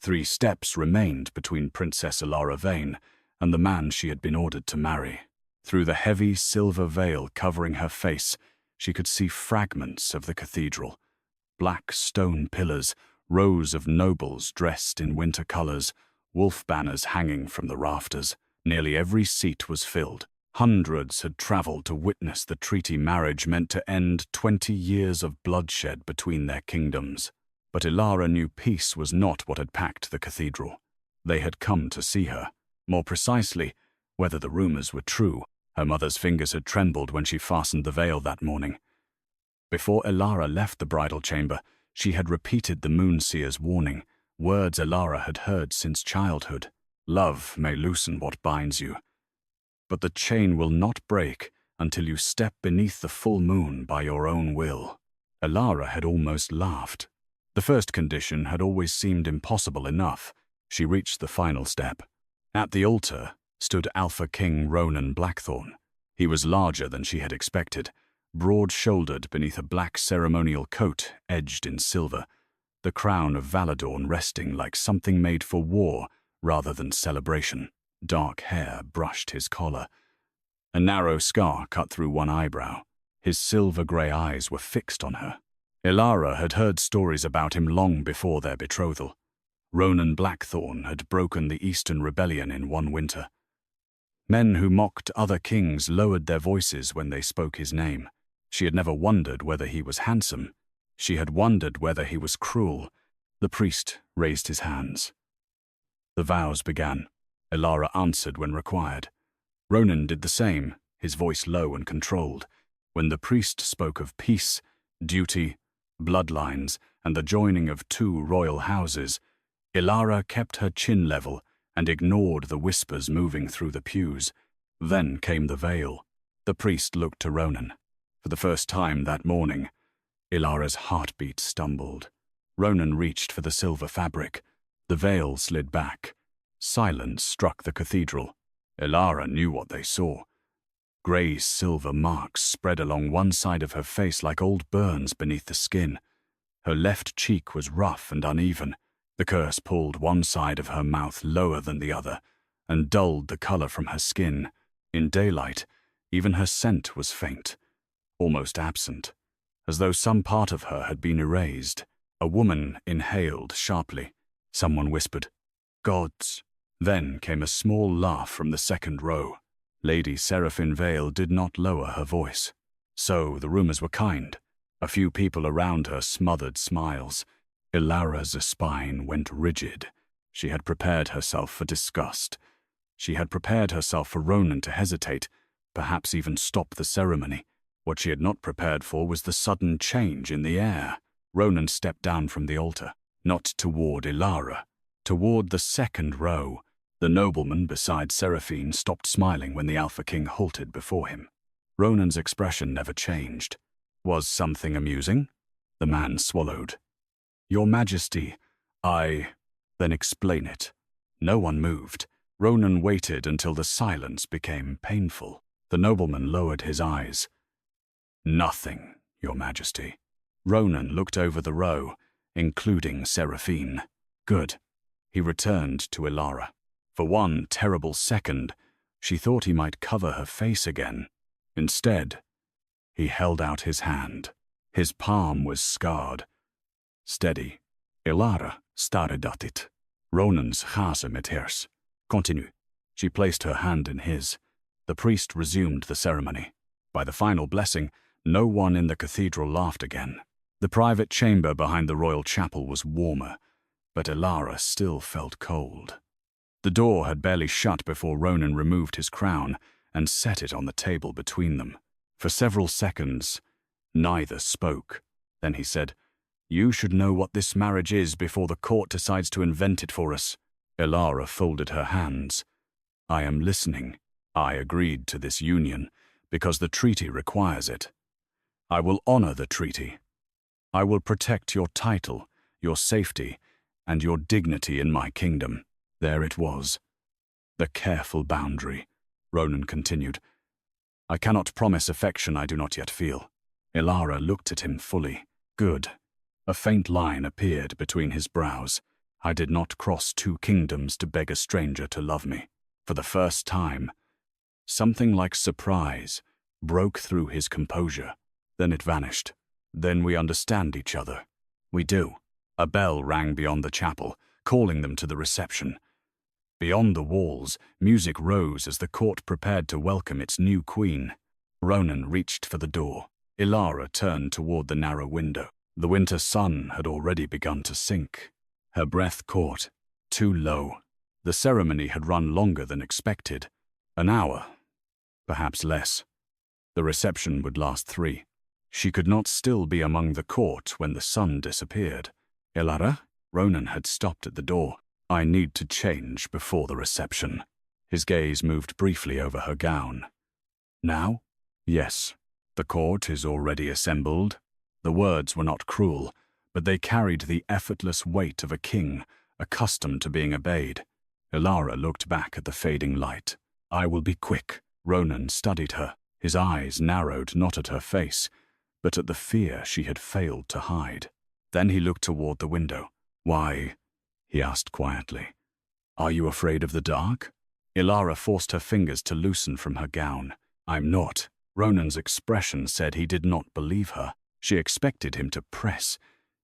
3 steps remained between Princess Elara Vane and the man she had been ordered to marry. Through the heavy silver veil covering her face, she could see fragments of the cathedral. Black stone pillars, rows of nobles dressed in winter colors, wolf banners hanging from the rafters. Nearly every seat was filled. Hundreds had traveled to witness the treaty marriage meant to end 20 years of bloodshed between their kingdoms. But Elara knew peace was not what had packed the cathedral. They had come to see her. More precisely, whether the rumors were true. Her mother's fingers had trembled when she fastened the veil that morning. Before Elara left the bridal chamber, she had repeated the Moonseer's warning, words Elara had heard since childhood. Love may loosen what binds you, but the chain will not break until you step beneath the full moon by your own will. Elara had almost laughed. The first condition had always seemed impossible enough. She reached the final step. At the altar stood Alpha King Ronan Blackthorne. He was larger than she had expected, broad-shouldered beneath a black ceremonial coat edged in silver, the crown of Valadorn resting like something made for war rather than celebration. Dark hair brushed his collar. A narrow scar cut through one eyebrow. His silver-grey eyes were fixed on her. Elara had heard stories about him long before their betrothal. Ronan Blackthorne had broken the Eastern Rebellion in one winter. Men who mocked other kings lowered their voices when they spoke his name. She had never wondered whether he was handsome. She had wondered whether he was cruel. The priest raised his hands. The vows began. Elara answered when required. Ronan did the same, his voice low and controlled. When the priest spoke of peace, duty, bloodlines, and the joining of 2 royal houses, Elara kept her chin level and ignored the whispers moving through the pews. Then came the veil. The priest looked to Ronan. For the first time that morning, Ilara's heartbeat stumbled. Ronan reached for the silver fabric. The veil slid back. Silence struck the cathedral. Elara knew what they saw. Grey silver marks spread along one side of her face like old burns beneath the skin. Her left cheek was rough and uneven. The curse pulled one side of her mouth lower than the other and dulled the color from her skin. In daylight, even her scent was faint, almost absent, as though some part of her had been erased. A woman inhaled sharply. Someone whispered, "Gods." Then came a small laugh from the second row. Lady Seraphine Vale did not lower her voice. So the rumors were kind. A few people around her smothered smiles. Elara's spine went rigid. She had prepared herself for disgust. She had prepared herself for Ronan to hesitate, perhaps even stop the ceremony. What she had not prepared for was the sudden change in the air. Ronan stepped down from the altar, not toward Elara, toward the second row. The nobleman beside Seraphine stopped smiling when the Alpha King halted before him. Ronan's expression never changed. Was something amusing? The man swallowed. "Your Majesty, Then explain it." No one moved. Ronan waited until the silence became painful. The nobleman lowered his eyes. "Nothing, Your Majesty." Ronan looked over the row, including Seraphine. "Good." He returned to Elara. For one terrible second, she thought he might cover her face again. Instead, he held out his hand. His palm was scarred. "Steady." Elara stared at it. "Ronan's chase met hers. Continue." She placed her hand in his. The priest resumed the ceremony. By the final blessing, no one in the cathedral laughed again. The private chamber behind the royal chapel was warmer, but Elara still felt cold. The door had barely shut before Ronan removed his crown and set it on the table between them. For several seconds, neither spoke. Then he said, "You should know what this marriage is before the court decides to invent it for us." Elara folded her hands. "I am listening. I agreed to this union because the treaty requires it. I will honor the treaty. I will protect your title, your safety, and your dignity in my kingdom." There it was. The careful boundary. Ronan continued, "I cannot promise affection I do not yet feel." Elara looked at him fully. "Good." A faint line appeared between his brows. I did not cross 2 kingdoms to beg a stranger to love me. For the first time, something like surprise broke through his composure. Then it vanished. Then we understand each other. We do. A bell rang beyond the chapel, calling them to the reception. Beyond the walls, music rose as the court prepared to welcome its new queen. Ronan reached for the door. Elara turned toward the narrow window. The winter sun had already begun to sink. Her breath caught, too low. The ceremony had run longer than expected. An hour, perhaps less. The reception would last 3. She could not still be among the court when the sun disappeared. Elara? Ronan had stopped at the door. I need to change before the reception. His gaze moved briefly over her gown. Now? Yes. The court is already assembled. The words were not cruel, but they carried the effortless weight of a king, accustomed to being obeyed. Elara looked back at the fading light. I will be quick. Ronan studied her. His eyes narrowed not at her face, but at the fear she had failed to hide. Then he looked toward the window. Why? He asked quietly. Are you afraid of the dark? Elara forced her fingers to loosen from her gown. I'm not. Ronan's expression said he did not believe her. She expected him to press.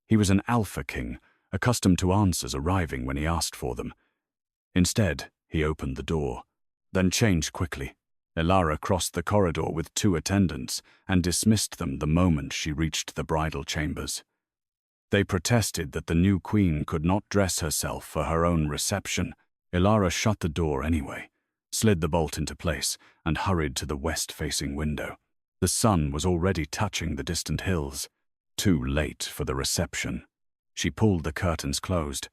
He was an Alpha King, accustomed to answers arriving when he asked for them. Instead, he opened the door, then changed quickly. Elara crossed the corridor with 2 attendants and dismissed them the moment she reached the bridal chambers. They protested that the new queen could not dress herself for her own reception. Elara shut the door anyway, slid the bolt into place, and hurried to the west-facing window. The sun was already touching the distant hills. Too late for the reception. She pulled the curtains closed.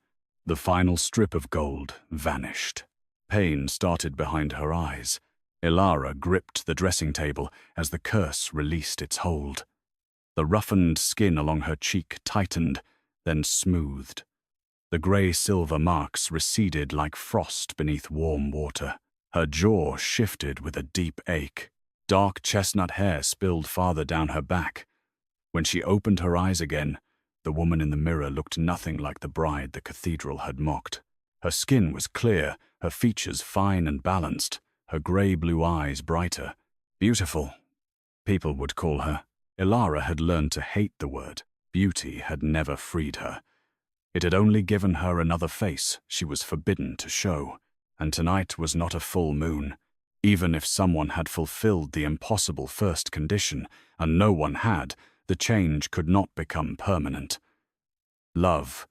The final strip of gold vanished. Pain started behind her eyes. Elara gripped the dressing table as the curse released its hold. The roughened skin along her cheek tightened, then smoothed. The grey-silver marks receded like frost beneath warm water. Her jaw shifted with a deep ache. Dark chestnut hair spilled farther down her back. When she opened her eyes again, the woman in the mirror looked nothing like the bride the cathedral had mocked. Her skin was clear, her features fine and balanced, her grey-blue eyes brighter. Beautiful, people would call her. Elara had learned to hate the word. Beauty had never freed her. It had only given her another face she was forbidden to show. And tonight was not a full moon. Even if someone had fulfilled the impossible first condition, and no one had, the change could not become permanent. Love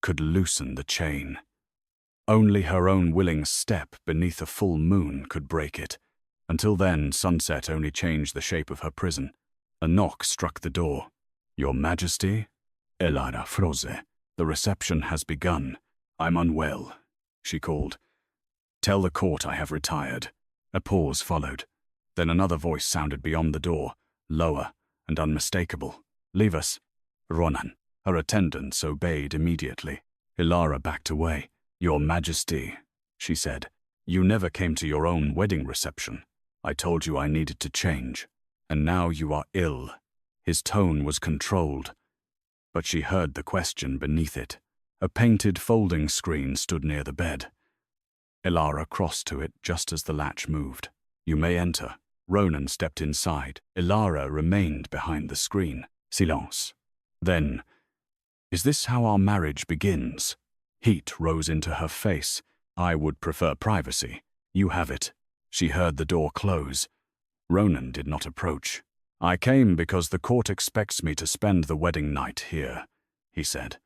could loosen the chain. Only her own willing step beneath a full moon could break it. Until then, sunset only changed the shape of her prison. A knock struck the door. Your Majesty? Elara froze. The reception has begun. I'm unwell, she called. Tell the court I have retired. A pause followed. Then another voice sounded beyond the door, lower and unmistakable. Leave us. Ronan. Her attendants obeyed immediately. Elara backed away. Your Majesty, she said, you never came to your own wedding reception. I told you I needed to change. And now you are ill. His tone was controlled. But she heard the question beneath it. A painted folding screen stood near the bed. Elara crossed to it just as the latch moved. You may enter. Ronan stepped inside. Elara remained behind the screen. Silence. Then, is this how our marriage begins? Heat rose into her face. I would prefer privacy. You have it. She heard the door close. Ronan did not approach. I came because the court expects me to spend the wedding night here, he said.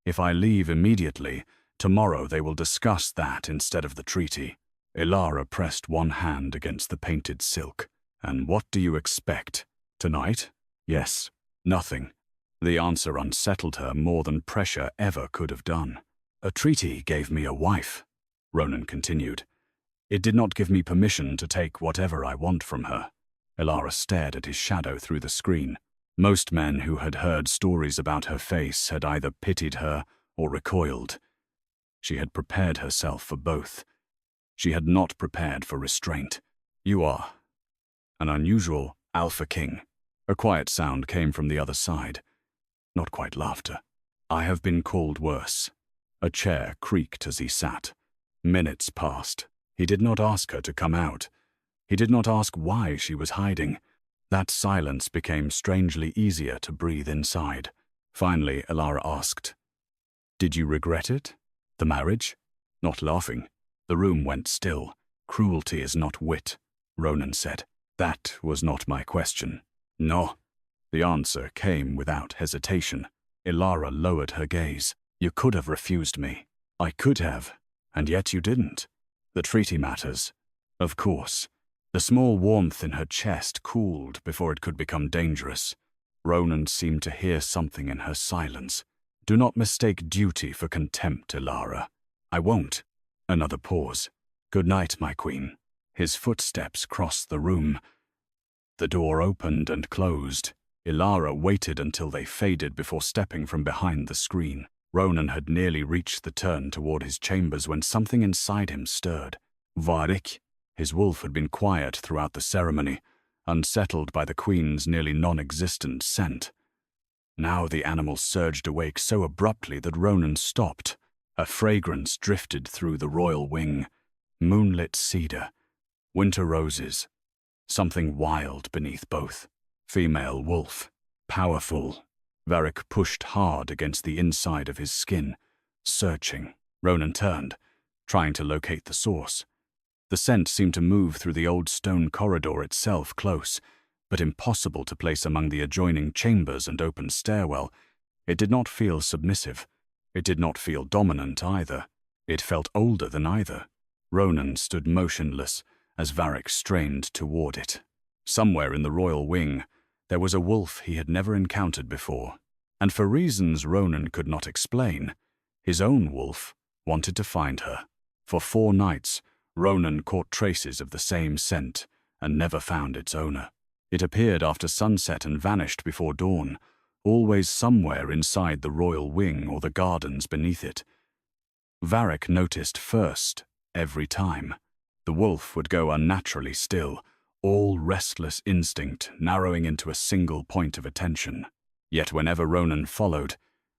If I leave immediately, tomorrow they will discuss that instead of the treaty. Elara pressed one hand against the painted silk. And what do you expect? Tonight? Yes. Nothing. The answer unsettled her more than pressure ever could have done. A treaty gave me a wife, Ronan continued. It did not give me permission to take whatever I want from her. Elara stared at his shadow through the screen. Most men who had heard stories about her face had either pitied her or recoiled. She had prepared herself for both. She had not prepared for restraint. You are an unusual Alpha King. A quiet sound came from the other side. Not quite laughter. I have been called worse. A chair creaked as he sat. Minutes passed. He did not ask her to come out. He did not ask why she was hiding. That silence became strangely easier to breathe inside. Finally, Elara asked, "Did you regret it? The marriage?" Not laughing. The room went still. "Cruelty is not wit," Ronan said. "That was not my question." "No." The answer came without hesitation. Elara lowered her gaze. "You could have refused me." "I could have, and yet you didn't. The treaty matters." "Of course." The small warmth in her chest cooled before it could become dangerous. Ronan seemed to hear something in her silence. "Do not mistake duty for contempt, Elara." "I won't." Another pause. "Good night, my queen." His footsteps crossed the room. The door opened and closed. Elara waited until they faded before stepping from behind the screen. Ronan had nearly reached the turn toward his chambers when something inside him stirred. Varric, his wolf, had been quiet throughout the ceremony, unsettled by the queen's nearly non-existent scent. Now the animal surged awake so abruptly that Ronan stopped. A fragrance drifted through the royal wing. Moonlit cedar, winter roses, something wild beneath both. Female wolf, powerful. Varric pushed hard against the inside of his skin, searching. Ronan turned, trying to locate the source. The scent seemed to move through the old stone corridor itself, close, but impossible to place among the adjoining chambers and open stairwell. It did not feel submissive. It did not feel dominant either. It felt older than either. Ronan stood motionless as Varric strained toward it. Somewhere in the royal wing, there was a wolf he had never encountered before, and for reasons Ronan could not explain, his own wolf wanted to find her. For 4 nights, Ronan caught traces of the same scent and never found its owner. It appeared after sunset and vanished before dawn, always somewhere inside the royal wing or the gardens beneath it. Varric noticed first, every time. The wolf would go unnaturally still, all restless instinct narrowing into a single point of attention. Yet whenever Ronan followed,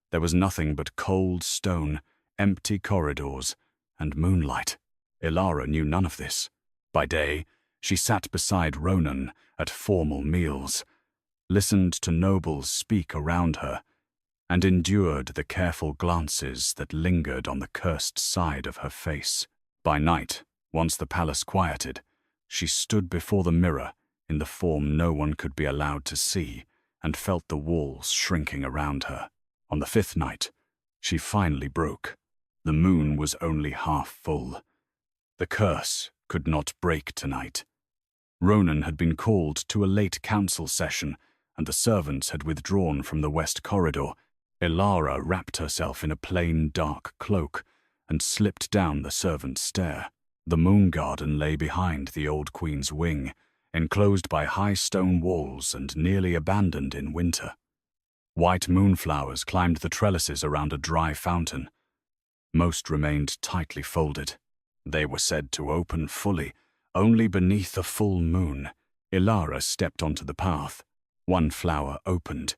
there was nothing but cold stone, empty corridors, and moonlight. Elara knew none of this. By day, she sat beside Ronan at formal meals, listened to nobles speak around her, and endured the careful glances that lingered on the cursed side of her face. By night, once the palace quieted, she stood before the mirror in the form no one could be allowed to see and felt the walls shrinking around her. On the 5th night, she finally broke. The moon was only half full. The curse could not break tonight. Ronan had been called to a late council session, and the servants had withdrawn from the west corridor. Elara wrapped herself in a plain dark cloak and slipped down the servants' stair. The moon garden lay behind the old queen's wing, enclosed by high stone walls and nearly abandoned in winter. White moonflowers climbed the trellises around a dry fountain. Most remained tightly folded. They were said to open fully, only beneath a full moon. Elara stepped onto the path. One flower opened,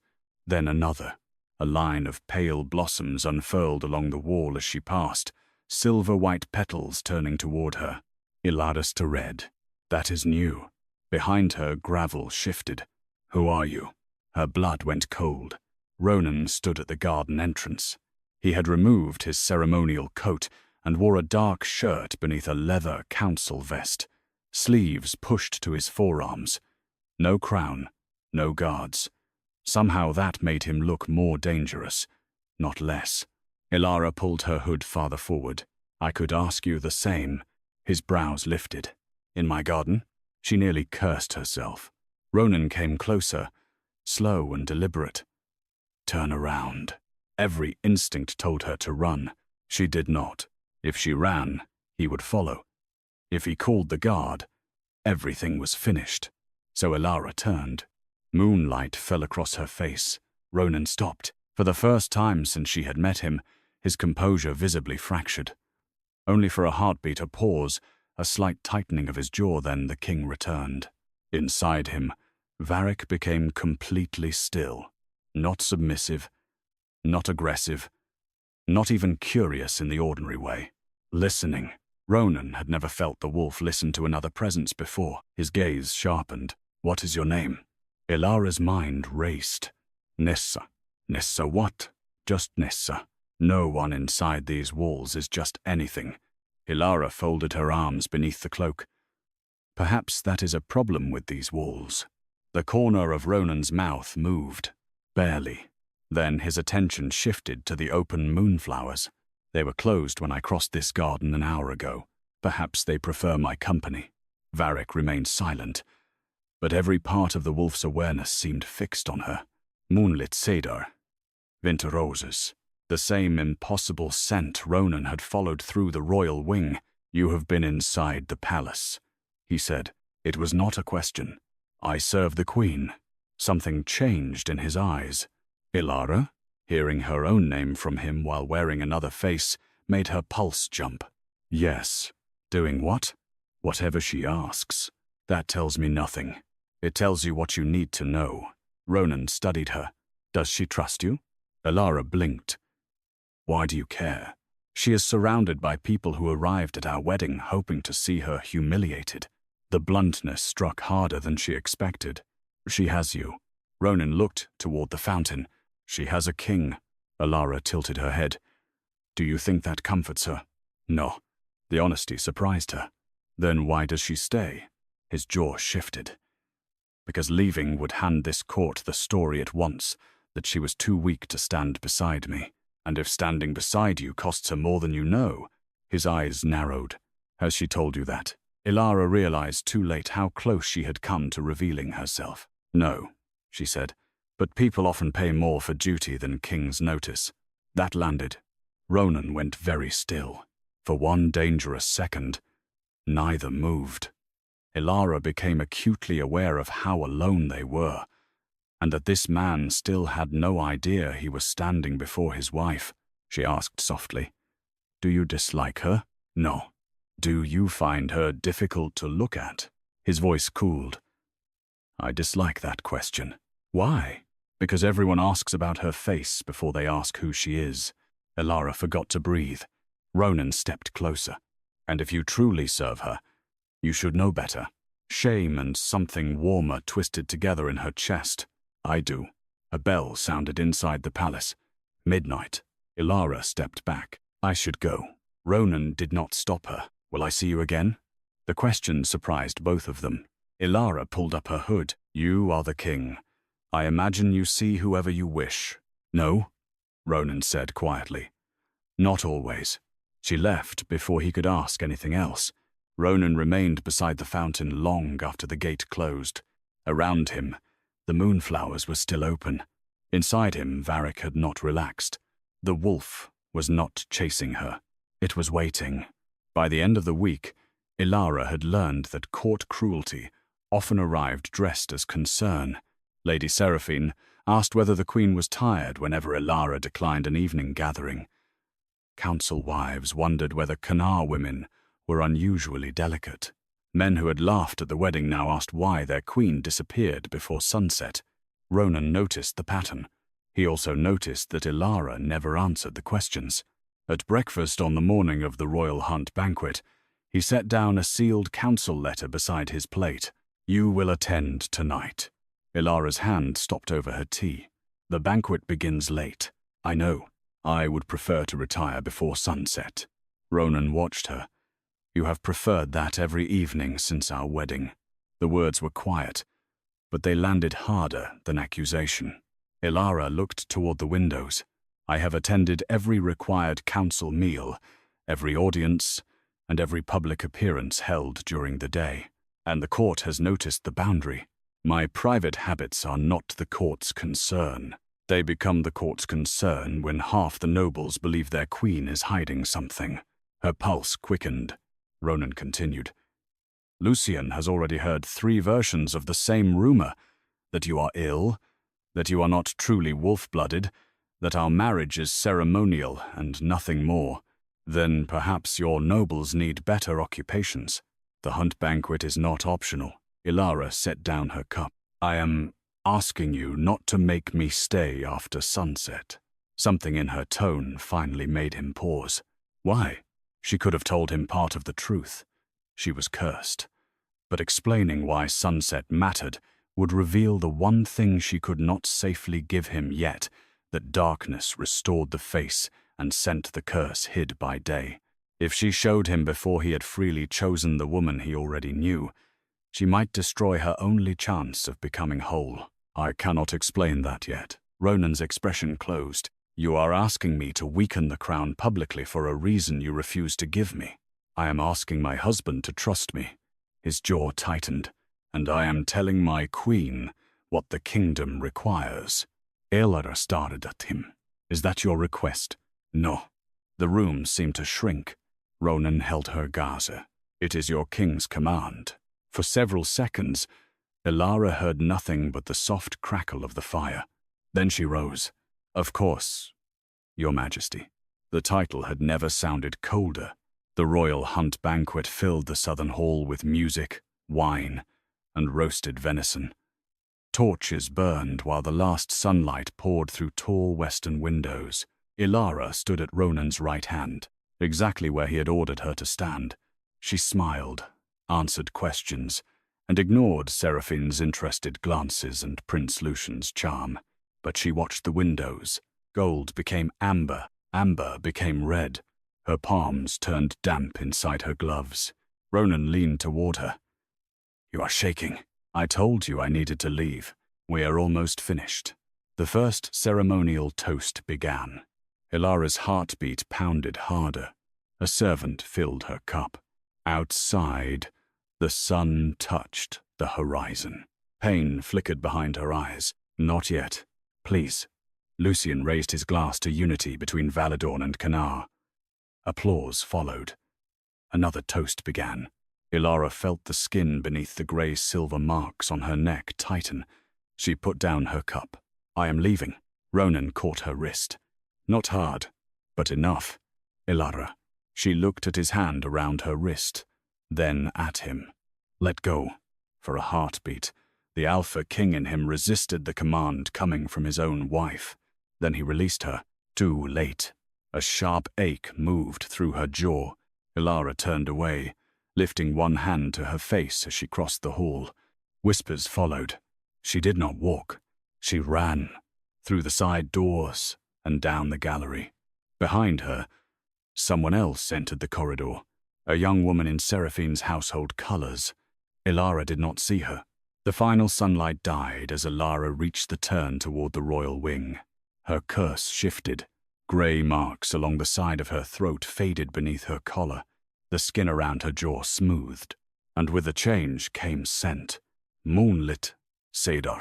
then another. A line of pale blossoms unfurled along the wall as she passed, silver-white petals turning toward her. Eladus to red. That is new. Behind her, gravel shifted. Who are you? Her blood went cold. Ronan stood at the garden entrance. He had removed his ceremonial coat and wore a dark shirt beneath a leather council vest, sleeves pushed to his forearms. No crown, no guards. Somehow that made him look more dangerous, not less. Elara pulled her hood farther forward. I could ask you the same. His brows lifted. In my garden? She nearly cursed herself. Ronan came closer, slow and deliberate. Turn around. Every instinct told her to run. She did not. If she ran, he would follow. If he called the guard, everything was finished. So Elara turned. Moonlight fell across her face. Ronan stopped. For the first time since she had met him, his composure visibly fractured. Only for a heartbeat, a pause, a slight tightening of his jaw, then the king returned. Inside him, Varric became completely still. Not submissive, not aggressive, not even curious in the ordinary way. Listening. Ronan had never felt the wolf listen to another presence before. His gaze sharpened. "What is your name?" Elara's mind raced. "Nissa." "Nissa what?" "Just Nissa. No one inside these walls is just anything." Elara folded her arms beneath the cloak. "Perhaps that is a problem with these walls." The corner of Ronan's mouth moved. Barely. Then his attention shifted to the open moonflowers. "They were closed when I crossed this garden an hour ago. Perhaps they prefer my company." Varric remained silent, but every part of the wolf's awareness seemed fixed on her. Moonlit cedar. Winter roses. The same impossible scent Ronan had followed through the royal wing. "You have been inside the palace," he said. It was not a question. "I serve the queen." Something changed in his eyes. Elara, hearing her own name from him while wearing another face, made her pulse jump. "Yes." "Doing what?" "Whatever she asks. That tells me nothing. It tells you what you need to know." Ronan studied her. "Does she trust you?" Elara blinked. "Why do you care?" "She is surrounded by people who arrived at our wedding hoping to see her humiliated." The bluntness struck harder than she expected. "She has you." Ronan looked toward the fountain. "She has a king." Elara tilted her head. "Do you think that comforts her?" "No." The honesty surprised her. "Then why does she stay?" His jaw shifted. "Because leaving would hand this court the story at once, that she was too weak to stand beside me. And if standing beside you costs her more than you know." His eyes narrowed. "Has she told you that?" Elara realized too late how close she had come to revealing herself. "No," she said, "but people often pay more for duty than kings notice." That landed. Ronan went very still. For one dangerous second, neither moved. Elara became acutely aware of how alone they were, and that this man still had no idea he was standing before his wife. She asked softly, "Do you dislike her?" "No." "Do you find her difficult to look at?" His voice cooled. "I dislike that question." "Why?" "Because everyone asks about her face before they ask who she is." Elara forgot to breathe. Ronan stepped closer. "And if you truly serve her, you should know better." Shame and something warmer twisted together in her chest. "I do." A bell sounded inside the palace. Midnight. Elara stepped back. "I should go." Ronan did not stop her. "Will I see you again?" The question surprised both of them. Elara pulled up her hood. "You are the king. I imagine you see whoever you wish." "No," Ronan said quietly. "Not always." She left before he could ask anything else. Ronan remained beside the fountain long after the gate closed. Around him, the moonflowers were still open. Inside him, Varric had not relaxed. The wolf was not chasing her. It was waiting. By the end of the week, Elara had learned that court cruelty often arrived dressed as concern. Lady Seraphine asked whether the queen was tired whenever Elara declined an evening gathering. Council wives wondered whether Kanar women were unusually delicate. Men who had laughed at the wedding now asked why their queen disappeared before sunset. Ronan noticed the pattern. He also noticed that Elara never answered the questions. At breakfast on the morning of the royal hunt banquet, he set down a sealed council letter beside his plate. "You will attend tonight." Elara's hand stopped over her tea. "The banquet begins late. I know. I would prefer to retire before sunset." Ronan watched her. "You have preferred that every evening since our wedding." The words were quiet, but they landed harder than accusation. Elara looked toward the windows. "I have attended every required council meal, every audience, and every public appearance held during the day. And the court has noticed the boundary. My private habits are not the court's concern. They become the court's concern when half the nobles believe their queen is hiding something." Her pulse quickened. Ronan continued. "Lucian has already heard 3 versions of the same rumor, that you are ill, that you are not truly wolf-blooded, that our marriage is ceremonial and nothing more. Then perhaps your nobles need better occupations. The hunt banquet is not optional." Elara set down her cup. "I am asking you not to make me stay after sunset." Something in her tone finally made him pause. Why? She could have told him part of the truth. She was cursed. But explaining why sunset mattered would reveal the one thing she could not safely give him yet, that darkness restored the face and sent the curse hid by day. If she showed him before he had freely chosen the woman he already knew, she might destroy her only chance of becoming whole. I cannot explain that yet. Ronan's expression closed. You are asking me to weaken the crown publicly for a reason you refuse to give me. I am asking my husband to trust me. His jaw tightened. And I am telling my queen what the kingdom requires. Elara stared at him. Is that your request? No. The room seemed to shrink. Ronan held her gaze. It is your king's command. For several seconds, Elara heard nothing but the soft crackle of the fire. Then she rose. Of course, Your Majesty. The title had never sounded colder. The royal hunt banquet filled the southern hall with music, wine, and roasted venison. Torches burned while the last sunlight poured through tall western windows. Elara stood at Ronan's right hand, exactly where he had ordered her to stand. She smiled, answered questions, and ignored Seraphine's interested glances and Prince Lucian's charm. But she watched the windows. Gold became amber, amber became red. Her palms turned damp inside her gloves. Ronan leaned toward her. You are shaking. I told you I needed to leave. We are almost finished. The first ceremonial toast began. Elara's heartbeat pounded harder. A servant filled her cup. Outside, the sun touched the horizon. Pain flickered behind her eyes. Not yet. Please. Lucian raised his glass to unity between Valadorn and Canar. Applause followed. Another toast began. Elara felt the skin beneath the grey-silver marks on her neck tighten. She put down her cup. I am leaving. Ronan caught her wrist. Not hard, but enough. Elara. She looked at his hand around her wrist, then at him. Let go. For a heartbeat, the Alpha King in him resisted the command coming from his own wife. Then he released her. Too late. A sharp ache moved through her jaw. Elara turned away, lifting one hand to her face as she crossed the hall. Whispers followed. She did not walk. She ran, through the side doors and down the gallery. Behind her, someone else entered the corridor, a young woman in Seraphine's household colors. Elara did not see her. The final sunlight died as Elara reached the turn toward the royal wing. Her curse shifted. Grey marks along the side of her throat faded beneath her collar. The skin around her jaw smoothed, and with the change came scent. Moonlit, cedar,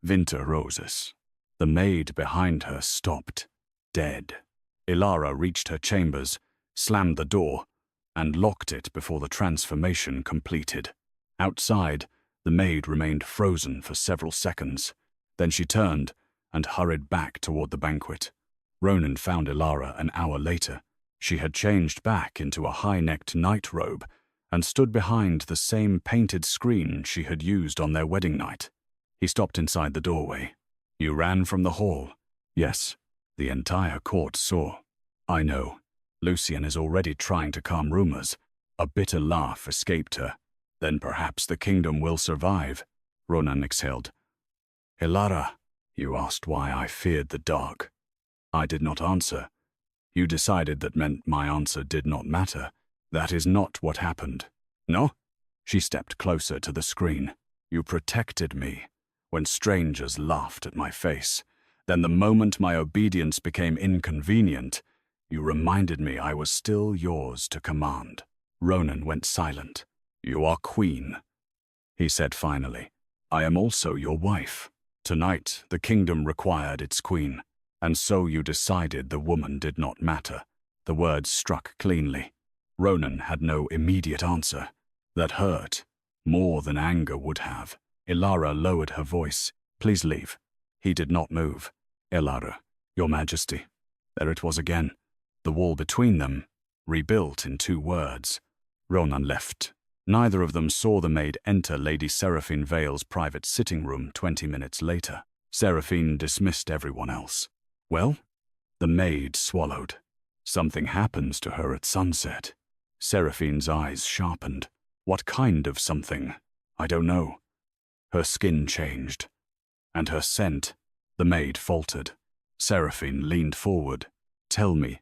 winter roses. The maid behind her stopped, dead. Elara reached her chambers, slammed the door, and locked it before the transformation completed. Outside, the maid remained frozen for several seconds. Then she turned and hurried back toward the banquet. Ronan found Elara an hour later. She had changed back into a high-necked nightrobe and stood behind the same painted screen she had used on their wedding night. He stopped inside the doorway. You ran from the hall? Yes. The entire court saw. I know. Lucian is already trying to calm rumors. A bitter laugh escaped her. Then perhaps the kingdom will survive. Ronan exhaled. Elara, you asked why I feared the dark. I did not answer. You decided that meant my answer did not matter. That is not what happened. No? She stepped closer to the screen. You protected me when strangers laughed at my face. Then the moment my obedience became inconvenient, you reminded me I was still yours to command. Ronan went silent. You are queen, he said finally. I am also your wife. Tonight, the kingdom required its queen. And so you decided the woman did not matter. The words struck cleanly. Ronan had no immediate answer. That hurt, more than anger would have. Elara lowered her voice. Please leave. He did not move. Elara, Your Majesty. There it was again. The wall between them, rebuilt in 2 words. Ronan left. Neither of them saw the maid enter Lady Seraphine Vale's private sitting room 20 minutes later. Seraphine dismissed everyone else. Well? The maid swallowed. Something happens to her at sunset. Seraphine's eyes sharpened. What kind of something? I don't know. Her skin changed. And her scent. The maid faltered. Seraphine leaned forward. Tell me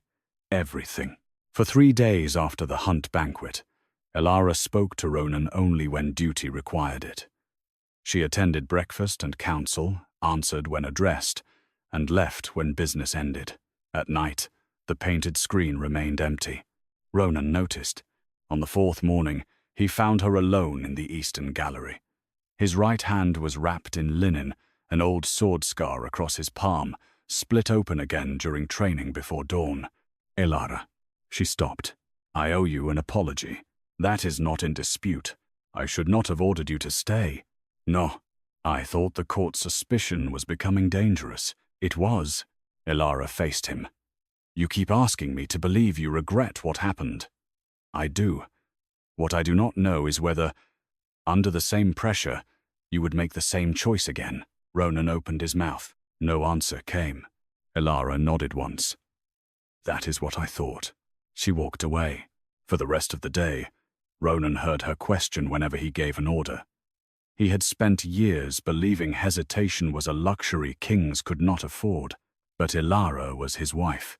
everything. For 3 days after the hunt banquet, Elara spoke to Ronan only when duty required it. She attended breakfast and council, answered when addressed, and left when business ended. At night, the painted screen remained empty. Ronan noticed. On the 4th morning, he found her alone in the eastern gallery. His right hand was wrapped in linen, an old sword scar across his palm, split open again during training before dawn. Elara. She stopped. I owe you an apology. That is not in dispute. I should not have ordered you to stay. No. I thought the court's suspicion was becoming dangerous. It was. Elara faced him. You keep asking me to believe you regret what happened. I do. What I do not know is whether, under the same pressure, you would make the same choice again. Ronan opened his mouth. No answer came. Elara nodded once. That is what I thought. She walked away. For the rest of the day, Ronan heard her question whenever he gave an order. He had spent years believing hesitation was a luxury kings could not afford, but Elara was his wife,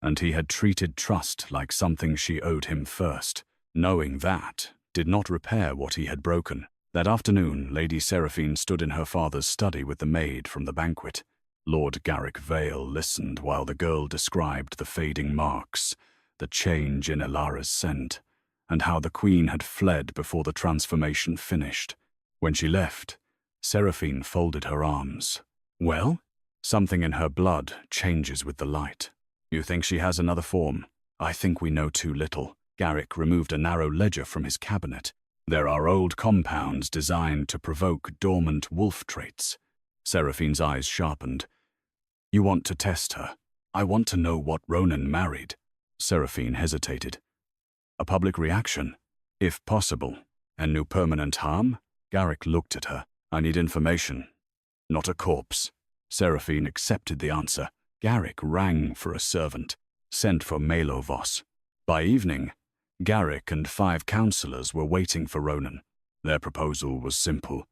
and he had treated trust like something she owed him first. Knowing that did not repair what he had broken. That afternoon, Lady Seraphine stood in her father's study with the maid from the banquet. Lord Garrick Vale listened while the girl described the fading marks, the change in Elara's scent, and how the queen had fled before the transformation finished. When she left, Seraphine folded her arms. Well? Something in her blood changes with the light. You think she has another form? I think we know too little. Garrick removed a narrow ledger from his cabinet. There are old compounds designed to provoke dormant wolf traits. Seraphine's eyes sharpened. You want to test her. I want to know what Ronan married. Seraphine hesitated. A public reaction, if possible, and no permanent harm? Garrick looked at her. I need information, not a corpse. Seraphine accepted the answer. Garrick rang for a servant, sent for Melovos. By evening, Garrick and 5 councillors were waiting for Ronan. Their proposal was simple.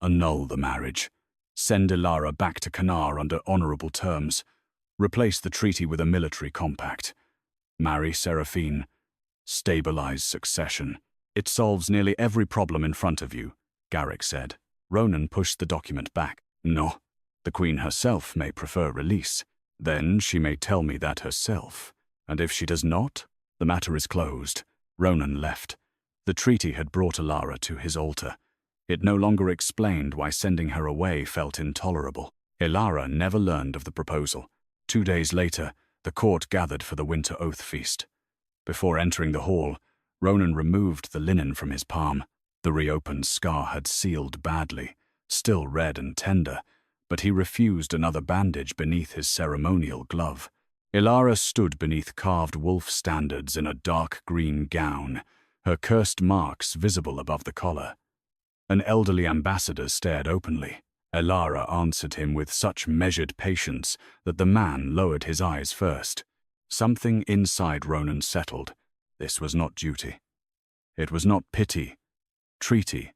Annul the marriage. Send Elara back to Kanar under honourable terms. Replace the treaty with a military compact. Marry Seraphine. Stabilize succession. It solves nearly every problem in front of you, Garrick said. Ronan pushed the document back. No. The Queen herself may prefer release. Then she may tell me that herself. And if she does not, the matter is closed. Ronan left. The treaty had brought Elara to his altar. It no longer explained why sending her away felt intolerable. Elara never learned of the proposal. 2 days later, the court gathered for the winter oath feast. Before entering the hall, Ronan removed the linen from his palm. The reopened scar had sealed badly, still red and tender, but he refused another bandage beneath his ceremonial glove. Elara stood beneath carved wolf standards in a dark green gown, her cursed marks visible above the collar. An elderly ambassador stared openly. Elara answered him with such measured patience that the man lowered his eyes first. Something inside Ronan settled. This was not duty. It was not pity, treaty,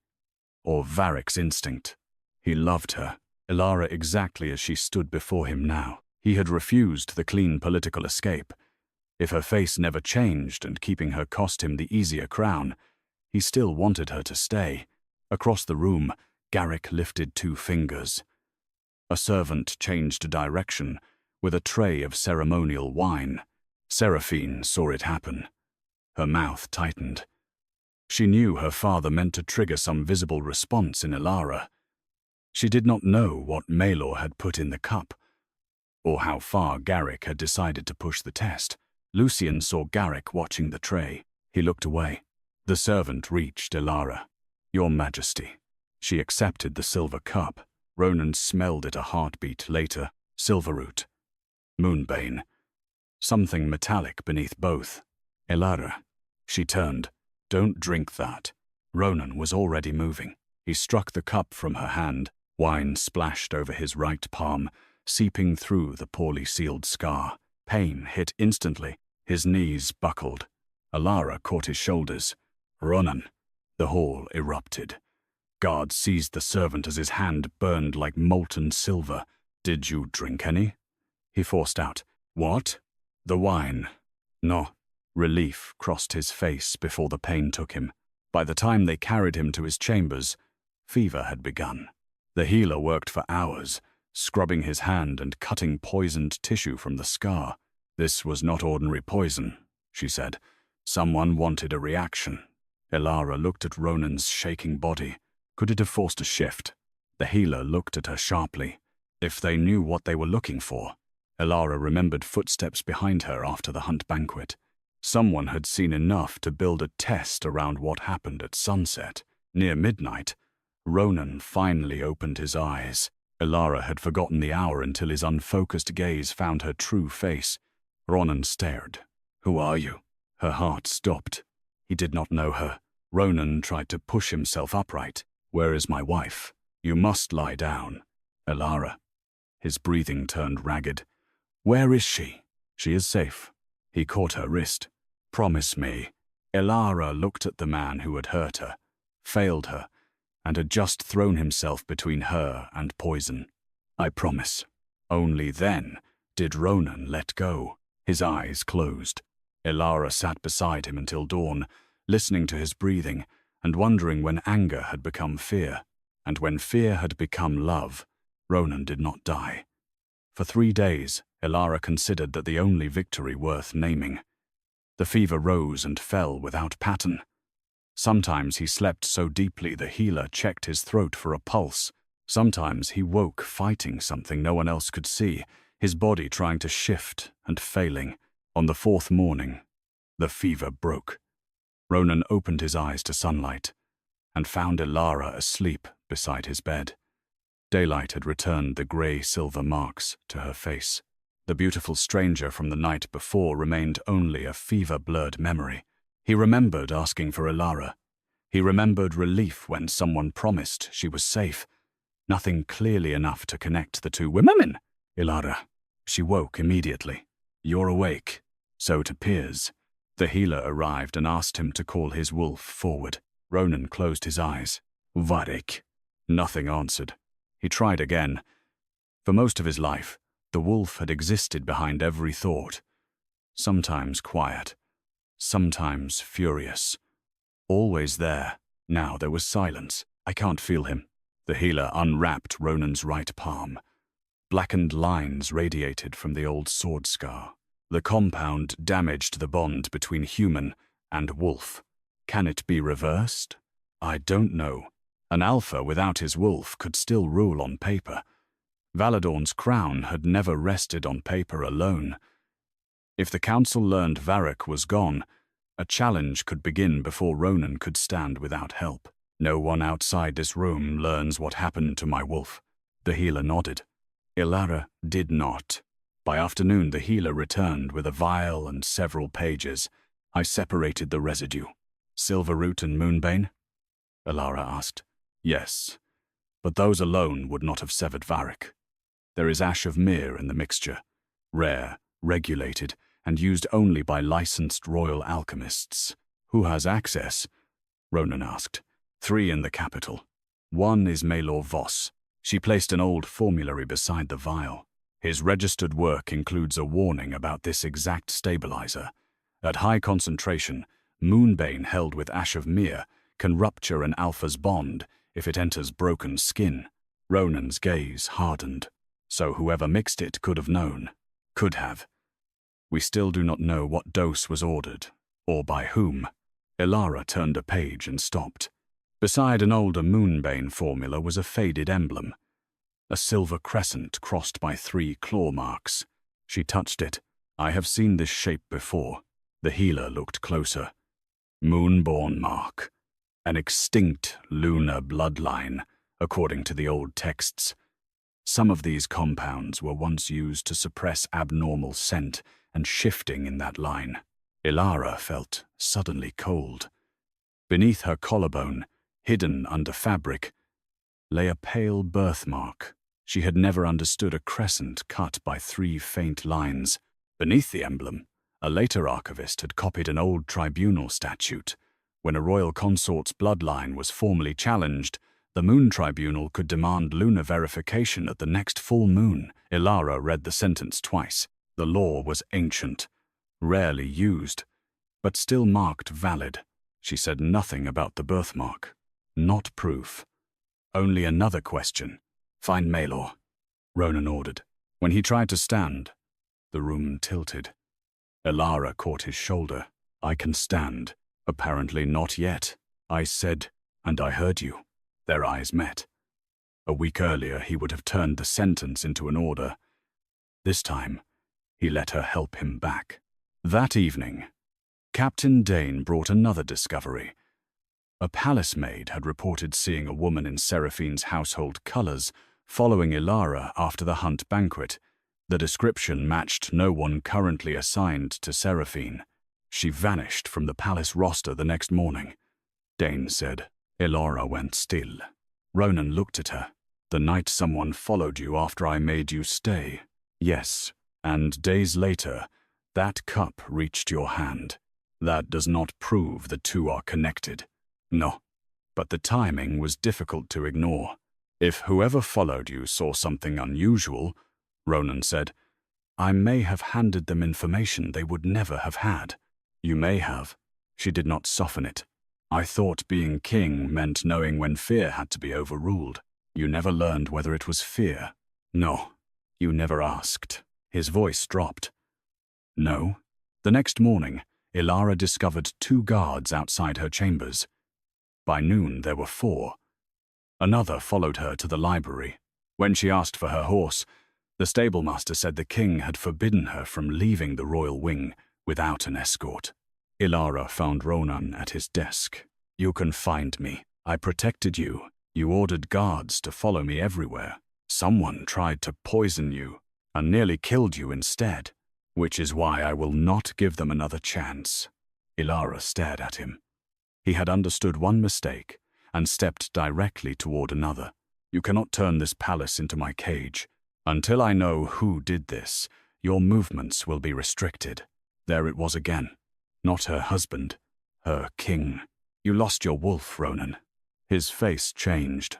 or Varric's instinct. He loved her, Elara exactly as she stood before him now. He had refused the clean political escape. If her face never changed and keeping her cost him the easier crown, he still wanted her to stay. Across the room, Garrick lifted 2 fingers. A servant changed direction with a tray of ceremonial wine. Seraphine saw it happen. Her mouth tightened. She knew her father meant to trigger some visible response in Elara. She did not know what Maelor had put in the cup, or how far Garrick had decided to push the test. Lucian saw Garrick watching the tray. He looked away. The servant reached Elara. Your Majesty. She accepted the silver cup. Ronan smelled it a heartbeat later. Silverroot. Moonbane. Something metallic beneath both. Elara. She turned. Don't drink that. Ronan was already moving. He struck the cup from her hand. Wine splashed over his right palm, seeping through the poorly sealed scar. Pain hit instantly. His knees buckled. Elara caught his shoulders. "Ronan!" The hall erupted. Guards seized the servant as his hand burned like molten silver. "Did you drink any?" he forced out. "What?" "The wine." "No." Relief crossed his face before the pain took him. By the time they carried him to his chambers, fever had begun. The healer worked for hours, scrubbing his hand and cutting poisoned tissue from the scar. "This was not ordinary poison," she said. "Someone wanted a reaction." Elara looked at Ronan's shaking body. Could it have forced a shift? The healer looked at her sharply. If they knew what they were looking for. Elara remembered footsteps behind her after the hunt banquet. Someone had seen enough to build a test around what happened at sunset. Near midnight, Ronan finally opened his eyes. Elara had forgotten the hour until his unfocused gaze found her true face. Ronan stared. "Who are you?" Her heart stopped. He did not know her. Ronan tried to push himself upright. "Where is my wife?" "You must lie down." "Elara." His breathing turned ragged. "Where is she?" "She is safe." He caught her wrist. "Promise me." Elara looked at the man who had hurt her, failed her, and had just thrown himself between her and poison. "I promise." Only then did Ronan let go. His eyes closed. Elara sat beside him until dawn, listening to his breathing and wondering when anger had become fear, and when fear had become love. Ronan did not die. For 3 days, Elara considered that the only victory worth naming. The fever rose and fell without pattern. Sometimes he slept so deeply the healer checked his throat for a pulse. Sometimes he woke fighting something no one else could see, his body trying to shift and failing. On the 4th morning, the fever broke. Ronan opened his eyes to sunlight and found Elara asleep beside his bed. Daylight had returned the grey-silver marks to her face. The beautiful stranger from the night before remained only a fever-blurred memory. He remembered asking for Elara. He remembered relief when someone promised she was safe. Nothing clearly enough to connect the two women. "Elara." She woke immediately. "You're awake." "So it appears." The healer arrived and asked him to call his wolf forward. Ronan closed his eyes. "Varek." Nothing answered. He tried again. For most of his life, the wolf had existed behind every thought. Sometimes quiet, sometimes furious. Always there. Now there was silence. "I can't feel him." The healer unwrapped Ronan's right palm. Blackened lines radiated from the old sword scar. The compound damaged the bond between human and wolf. Can it be reversed? I don't know. An alpha without his wolf could still rule on paper. Valadorn's crown had never rested on paper alone. If the council learned Varek was gone, a challenge could begin before Ronan could stand without help. "No one outside this room learns what happened to my wolf." The healer nodded. Elara did not. By afternoon, the healer returned with a vial and several pages. "I separated the residue." "Silverroot and Moonbane?" Elara asked. "Yes, but those alone would not have severed Varek. There is ash of myrrh in the mixture, rare, regulated, and used only by licensed royal alchemists." "Who has access?" Ronan asked. 3 in the capital. One is Maelor Voss. She placed an old formulary beside the vial. His registered work includes a warning about this exact stabilizer. At high concentration, Moonbane held with ash of myrrh can rupture an alpha's bond if it enters broken skin. Ronan's gaze hardened. So whoever mixed it could have known. Could have. We still do not know what dose was ordered, or by whom. Elara turned a page and stopped. Beside an older Moonbane formula was a faded emblem. A silver crescent crossed by 3 claw marks. She touched it. "I have seen this shape before." The healer looked closer. Moonborn mark. An extinct lunar bloodline, according to the old texts. Some of these compounds were once used to suppress abnormal scent and shifting in that line. Elara felt suddenly cold. Beneath her collarbone, hidden under fabric, lay a pale birthmark. She had never understood a crescent cut by 3 faint lines. Beneath the emblem, a later archivist had copied an old tribunal statute. When a royal consort's bloodline was formally challenged, the Moon Tribunal could demand lunar verification at the next full moon. Elara read the sentence twice. The law was ancient, rarely used, but still marked valid. She said nothing about the birthmark. Not proof. Only another question. Find Maelor, Ronan ordered. When he tried to stand, the room tilted. Elara caught his shoulder. I can stand. Apparently not yet. I said, and I heard you. Their eyes met. A week earlier, he would have turned the sentence into an order. This time, he let her help him back. That evening, Captain Dane brought another discovery. A palace maid had reported seeing a woman in Seraphine's household colors following Elara after the hunt banquet. The description matched no one currently assigned to Seraphine. She vanished from the palace roster the next morning. Dane said. Elara went still. Ronan looked at her. The night someone followed you after I made you stay. Yes, and days later, that cup reached your hand. That does not prove the two are connected. No, but the timing was difficult to ignore. If whoever followed you saw something unusual, Ronan said, I may have handed them information they would never have had. You may have. She did not soften it. I thought being king meant knowing when fear had to be overruled. You never learned whether it was fear. No, you never asked. His voice dropped. No. The next morning, Elara discovered 2 guards outside her chambers. By noon, there were 4. Another followed her to the library. When she asked for her horse, the stablemaster said the king had forbidden her from leaving the royal wing without an escort. Elara found Ronan at his desk. You can find me. I protected you. You ordered guards to follow me everywhere. Someone tried to poison you and nearly killed you instead, which is why I will not give them another chance. Elara stared at him. He had understood one mistake and stepped directly toward another. You cannot turn this palace into my cage. Until I know who did this, your movements will be restricted. There it was again. Not her husband, her king. You lost your wolf, Ronan. His face changed.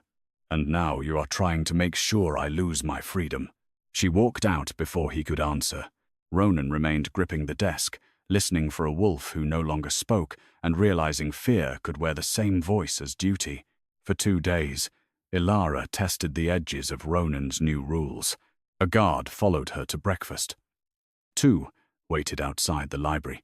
And now you are trying to make sure I lose my freedom. She walked out before he could answer. Ronan remained gripping the desk, listening for a wolf who no longer spoke and realizing fear could wear the same voice as duty. For 2 days, Elara tested the edges of Ronan's new rules. A guard followed her to breakfast. 2 waited outside the library.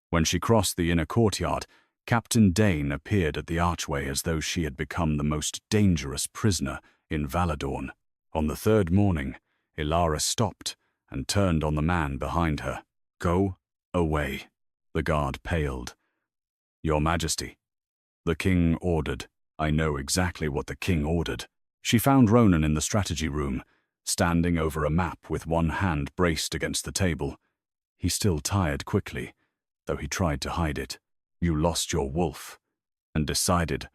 When she crossed the inner courtyard, Captain Dane appeared at the archway as though she had become the most dangerous prisoner in Valadorn. On the 3rd morning, Elara stopped and turned on the man behind her. Go away. The guard paled. Your Majesty. The king ordered. I know exactly what the king ordered. She found Ronan in the strategy room, standing over a map with one hand braced against the table. He still tired quickly, though he tried to hide it. You lost your wolf, and decided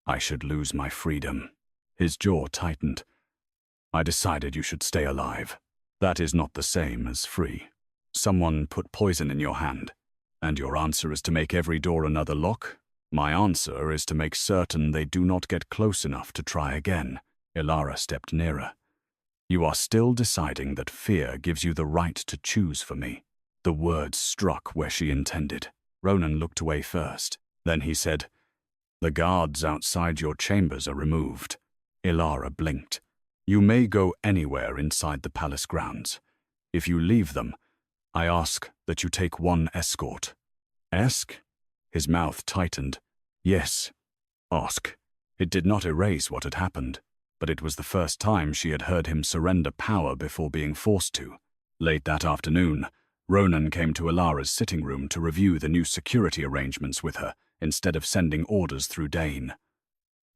I should lose my freedom. His jaw tightened. I decided you should stay alive. That is not the same as free. Someone put poison in your hand, and your answer is to make every door another lock? My answer is to make certain they do not get close enough to try again. Elara stepped nearer. You are still deciding that fear gives you the right to choose for me. The words struck where she intended. Ronan looked away first. Then he said, The guards outside your chambers are removed. Elara blinked. You may go anywhere inside the palace grounds. If you leave them, I ask that you take 1 escort. Ask? His mouth tightened. Yes, ask. It did not erase what had happened, but it was the first time she had heard him surrender power before being forced to. Late that afternoon, Ronan came to Elara's sitting room to review the new security arrangements with her, instead of sending orders through Dane.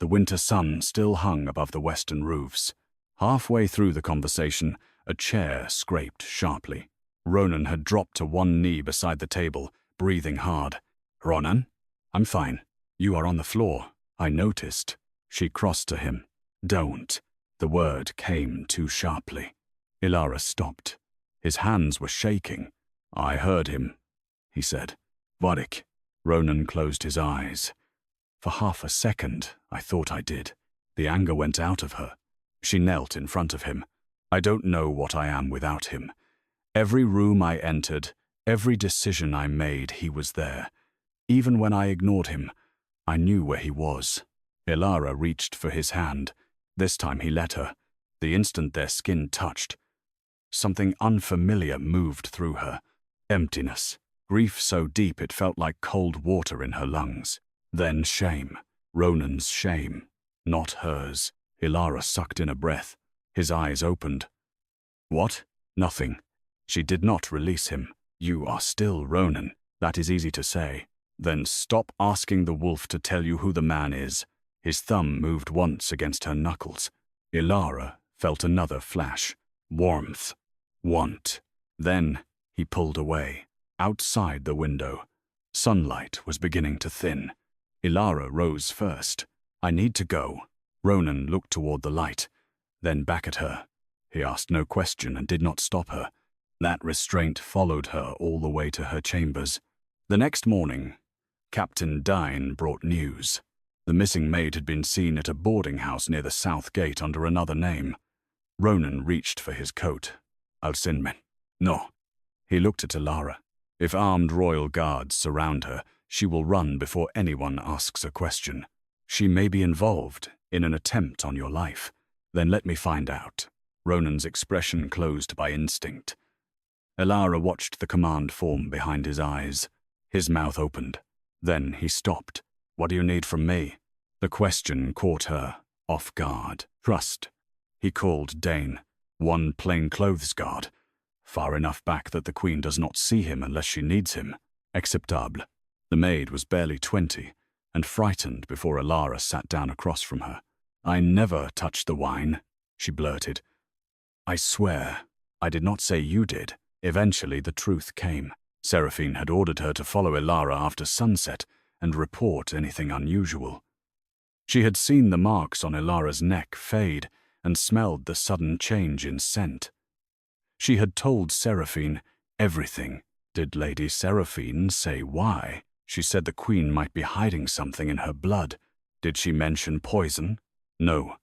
The winter sun still hung above the western roofs. Halfway through the conversation, a chair scraped sharply. Ronan had dropped to one knee beside the table, breathing hard. Ronan? I'm fine. You are on the floor. I noticed. She crossed to him. Don't. The word came too sharply. Elara stopped. His hands were shaking. "I heard him," he said. "Varik." Ronan closed his eyes. For half a second, I thought I did. The anger went out of her. She knelt in front of him. "I don't know what I am without him. Every room I entered, every decision I made, he was there. Even when I ignored him, I knew where he was." Elara reached for his hand. This time he let her. The instant their skin touched, something unfamiliar moved through her. Emptiness. Grief so deep it felt like cold water in her lungs. Then shame. Ronan's shame. Not hers. Elara sucked in a breath. His eyes opened. "What?" "Nothing." She did not release him. "You are still Ronan. That is easy to say. Then stop asking the wolf to tell you who the man is." His thumb moved once against her knuckles. Elara felt another flash. Warmth. Want. Then he pulled away. Outside the window, sunlight was beginning to thin. Elara rose first. "I need to go." Ronan looked toward the light, then back at her. He asked no question and did not stop her. That restraint followed her all the way to her chambers. The next morning, Captain Dine brought news. The missing maid had been seen at a boarding house near the south gate under another name. Ronan reached for his coat. "Alcinmen." "No." He looked at Elara. "If armed royal guards surround her, she will run before anyone asks a question. She may be involved in an attempt on your life. Then let me find out." Ronan's expression closed by instinct. Elara watched the command form behind his eyes. His mouth opened. Then he stopped. "What do you need from me?" The question caught her off guard. "Trust." He called Dane. "One plainclothes guard. Far enough back that the queen does not see him unless she needs him. Acceptable." The maid was barely 20, and frightened before Elara sat down across from her. "I never touched the wine," she blurted. "I swear, I did not say you did." Eventually the truth came. Seraphine had ordered her to follow Elara after sunset and report anything unusual. She had seen the marks on Elara's neck fade and smelled the sudden change in scent. She had told Seraphine everything. Did Lady Seraphine say why? She said the queen might be hiding something in her blood. Did she mention poison? No.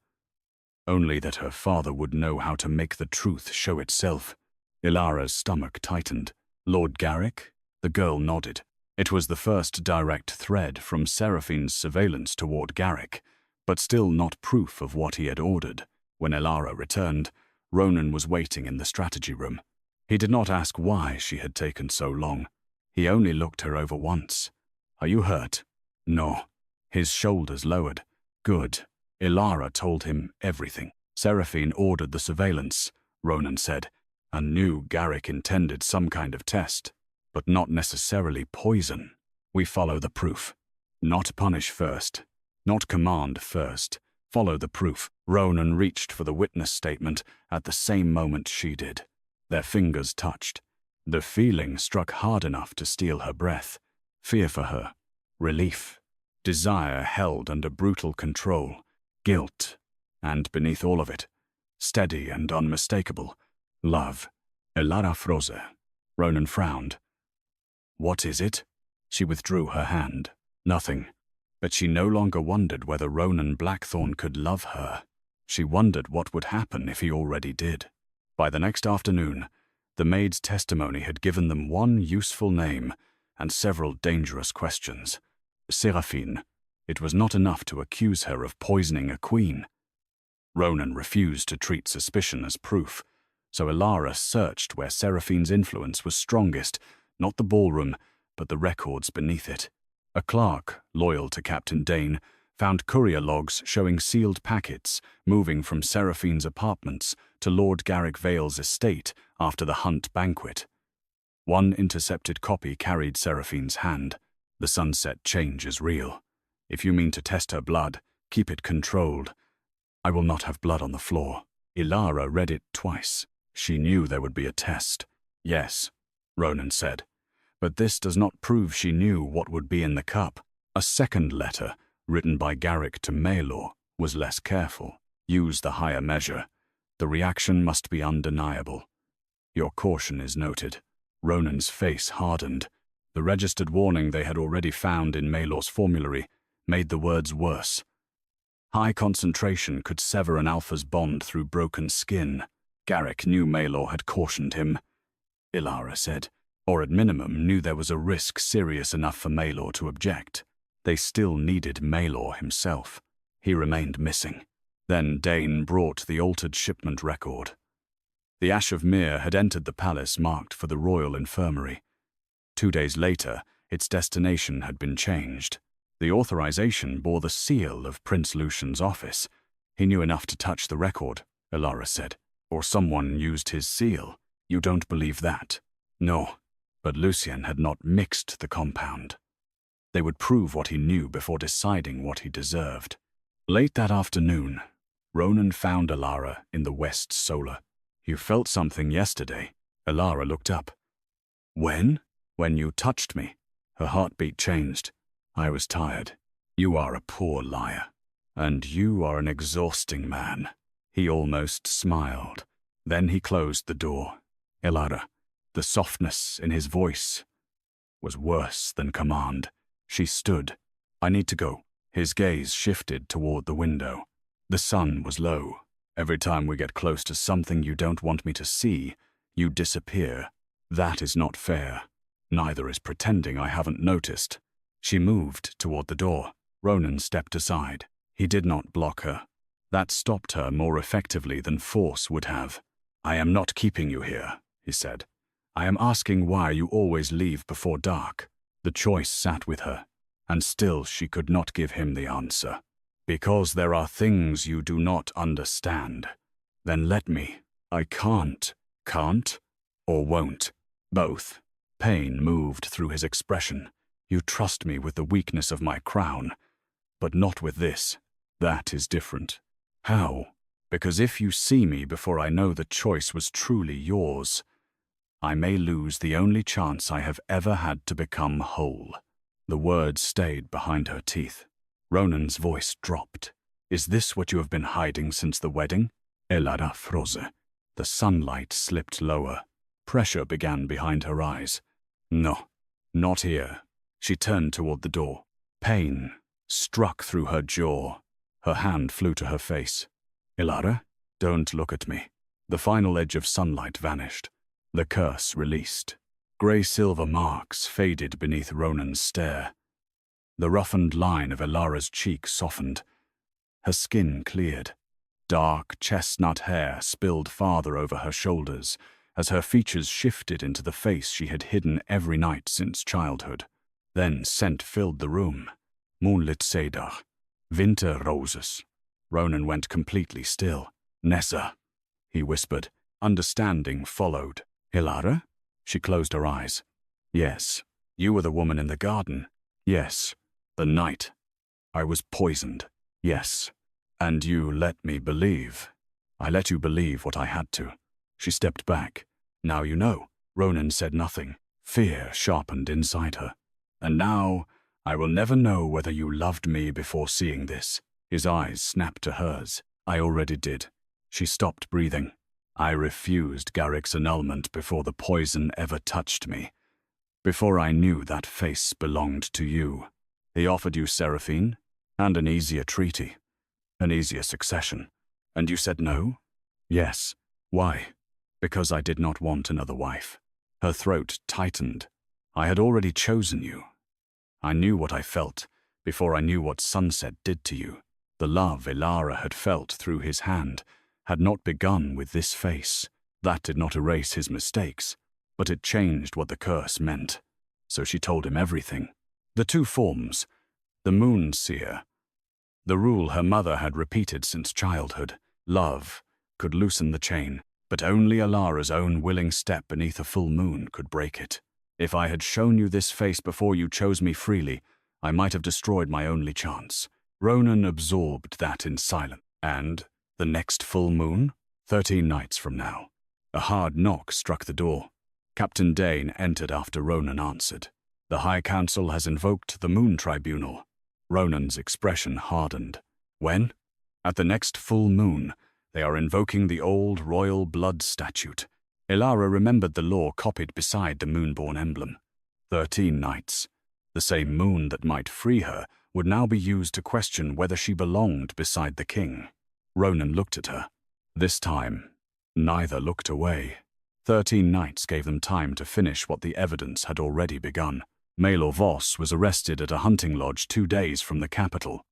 Only that her father would know how to make the truth show itself. Elara's stomach tightened. "Lord Garrick?" The girl nodded. It was the first direct thread from Seraphine's surveillance toward Garrick, but still not proof of what he had ordered. When Elara returned, Ronan was waiting in the strategy room. He did not ask why she had taken so long. He only looked her over once. "Are you hurt?" "No." His shoulders lowered. "Good." Elara told him everything. Seraphine ordered the surveillance, Ronan said, and knew Garrick intended some kind of test, but not necessarily poison. "We follow the proof. Not punish first. Not command first. Follow the proof." Ronan reached for the witness statement at the same moment she did. Their fingers touched. The feeling struck hard enough to steal her breath. Fear for her. Relief. Desire held under brutal control. Guilt. And beneath all of it, steady and unmistakable, love. Elara froze. Ronan frowned. "What is it?" She withdrew her hand. "Nothing." But she no longer wondered whether Ronan Blackthorne could love her. She wondered what would happen if he already did. By the next afternoon, the maid's testimony had given them one useful name and several dangerous questions. Seraphine. It was not enough to accuse her of poisoning a queen. Ronan refused to treat suspicion as proof, so Elara searched where Seraphine's influence was strongest, not the ballroom, but the records beneath it. A clerk, loyal to Captain Dane, found courier logs showing sealed packets moving from Seraphine's apartments to Lord Garrick Vale's estate after the Hunt banquet. One intercepted copy carried Seraphine's hand. "The sunset change is real. If you mean to test her blood, keep it controlled. I will not have blood on the floor." Elara read it twice. She knew there would be a test. "Yes," Ronan said. But this does not prove she knew what would be in the cup. A second letter, written by Garrick to Maylor, was less careful. Use the higher measure. The reaction must be undeniable. Your caution is noted. Ronan's face hardened. The registered warning they had already found in Maelor's formulary made the words worse. High concentration could sever an alpha's bond through broken skin. Garrick knew Maelor had cautioned him, Elara said, or at minimum knew there was a risk serious enough for Maelor to object. They still needed Maelor himself. He remained missing. Then Dane brought the altered shipment record. The Ash of Myr had entered the palace marked for the Royal Infirmary. 2 days later, its destination had been changed. The authorization bore the seal of Prince Lucian's office. He knew enough to touch the record, Elara said. Or someone used his seal. You don't believe that? No, but Lucian had not mixed the compound. They would prove what he knew before deciding what he deserved. Late that afternoon, Ronan found Elara in the West Solar. You felt something yesterday. Elara looked up. When? When you touched me. Her heartbeat changed. I was tired. You are a poor liar. And you are an exhausting man. He almost smiled. Then he closed the door. Elara, the softness in his voice was worse than command. She stood. I need to go. His gaze shifted toward the window. The sun was low. Every time we get close to something you don't want me to see, you disappear. That is not fair. Neither is pretending I haven't noticed. She moved toward the door. Ronan stepped aside. He did not block her. That stopped her more effectively than force would have. I am not keeping you here, he said. I am asking why you always leave before dark. The choice sat with her, and still she could not give him the answer. Because there are things you do not understand. Then let me. I can't. Can't? Or won't? Both. Pain moved through his expression. You trust me with the weakness of my crown, but not with this. That is different. How? Because if you see me before I know the choice was truly yours, I may lose the only chance I have ever had to become whole. The words stayed behind her teeth. Ronan's voice dropped. Is this what you have been hiding since the wedding? Elara froze. The sunlight slipped lower. Pressure began behind her eyes. No, not here. She turned toward the door. Pain struck through her jaw. Her hand flew to her face. Elara, don't look at me. The final edge of sunlight vanished. The curse released. Grey-silver marks faded beneath Ronan's stare. The roughened line of Elara's cheek softened. Her skin cleared. Dark chestnut hair spilled farther over her shoulders as her features shifted into the face she had hidden every night since childhood. Then scent filled the room. Moonlit cedar. Winter roses. Ronan went completely still. Nessa, he whispered. Understanding followed. Elara? She closed her eyes. Yes. You were the woman in the garden. Yes. The night. I was poisoned. Yes. And you let me believe. I let you believe what I had to. She stepped back. Now you know. Ronan said nothing. Fear sharpened inside her. And now, I will never know whether you loved me before seeing this. His eyes snapped to hers. I already did. She stopped breathing. I refused Garrick's annulment before the poison ever touched me. Before I knew that face belonged to you. He offered you Seraphine, and an easier treaty, an easier succession. And you said no? Yes. Why? Because I did not want another wife. Her throat tightened. I had already chosen you. I knew what I felt before I knew what sunset did to you. The love Elara had felt through his hand had not begun with this face. That did not erase his mistakes, but it changed what the curse meant. So she told him everything. The two forms, the moon seer, the rule her mother had repeated since childhood. Love could loosen the chain, but only Elara's own willing step beneath a full moon could break it. If I had shown you this face before you chose me freely, I might have destroyed my only chance. Ronan absorbed that in silence. And the next full moon? 13 nights from now. A hard knock struck the door. Captain Dane entered after Ronan answered. The High Council has invoked the Moon Tribunal. Ronan's expression hardened. When? At the next full moon, they are invoking the old royal blood statute. Elara remembered the law copied beside the moonborn emblem. 13 nights. The same moon that might free her would now be used to question whether she belonged beside the king. Ronan looked at her. This time, neither looked away. 13 nights gave them time to finish what the evidence had already begun. Maelor Voss was arrested at a hunting lodge 2 days from the capital.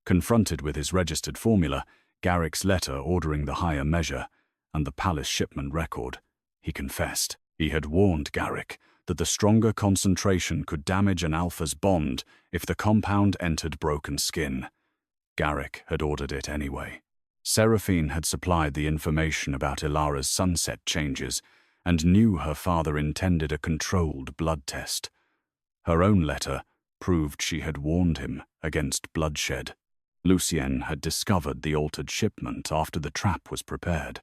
Confronted with his registered formula, Garrick's letter ordering the higher measure, and the palace shipment record, he confessed. He had warned Garrick that the stronger concentration could damage an alpha's bond if the compound entered broken skin. Garrick had ordered it anyway. Seraphine had supplied the information about Elara's sunset changes and knew her father intended a controlled blood test. Her own letter proved she had warned him against bloodshed. Lucien had discovered the altered shipment after the trap was prepared.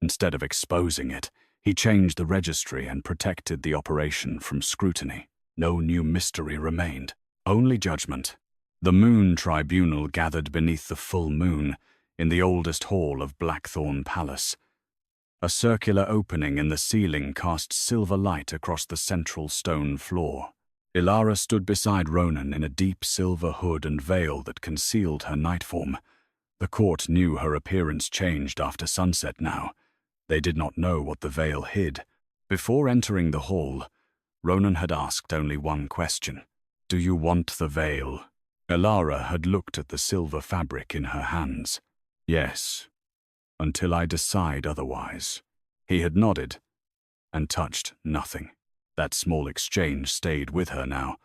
Instead of exposing it, he changed the registry and protected the operation from scrutiny. No new mystery remained, only judgment. The Moon Tribunal gathered beneath the full moon in the oldest hall of Blackthorne Palace. A circular opening in the ceiling cast silver light across the central stone floor. Elara stood beside Ronan in a deep silver hood and veil that concealed her night form. The court knew her appearance changed after sunset now. They did not know what the veil hid. Before entering the hall, Ronan had asked only one question. "Do you want the veil?" Elara had looked at the silver fabric in her hands. "Yes, until I decide otherwise." He had nodded and touched nothing. That small exchange stayed with her now.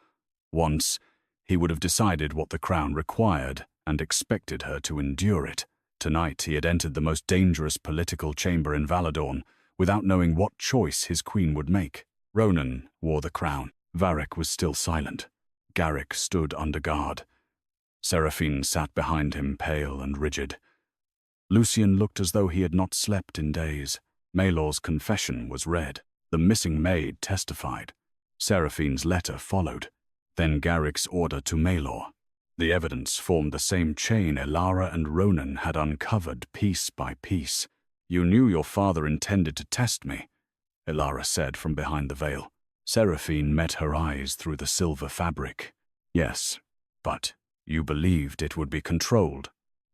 Once, he would have decided what the crown required and expected her to endure it. Tonight he had entered the most dangerous political chamber in Valadorn without knowing what choice his queen would make. Ronan wore the crown. Varric was still silent. Garrick stood under guard. Seraphine sat behind him, pale and rigid. Lucien looked as though he had not slept in days. Maelor's confession was read. The missing maid testified. Seraphine's letter followed. Then Garrick's order to Maelor. The evidence formed the same chain Elara and Ronan had uncovered piece by piece. "You knew your father intended to test me," Elara said from behind the veil. Seraphine met her eyes through the silver fabric. "Yes, but you believed it would be controlled."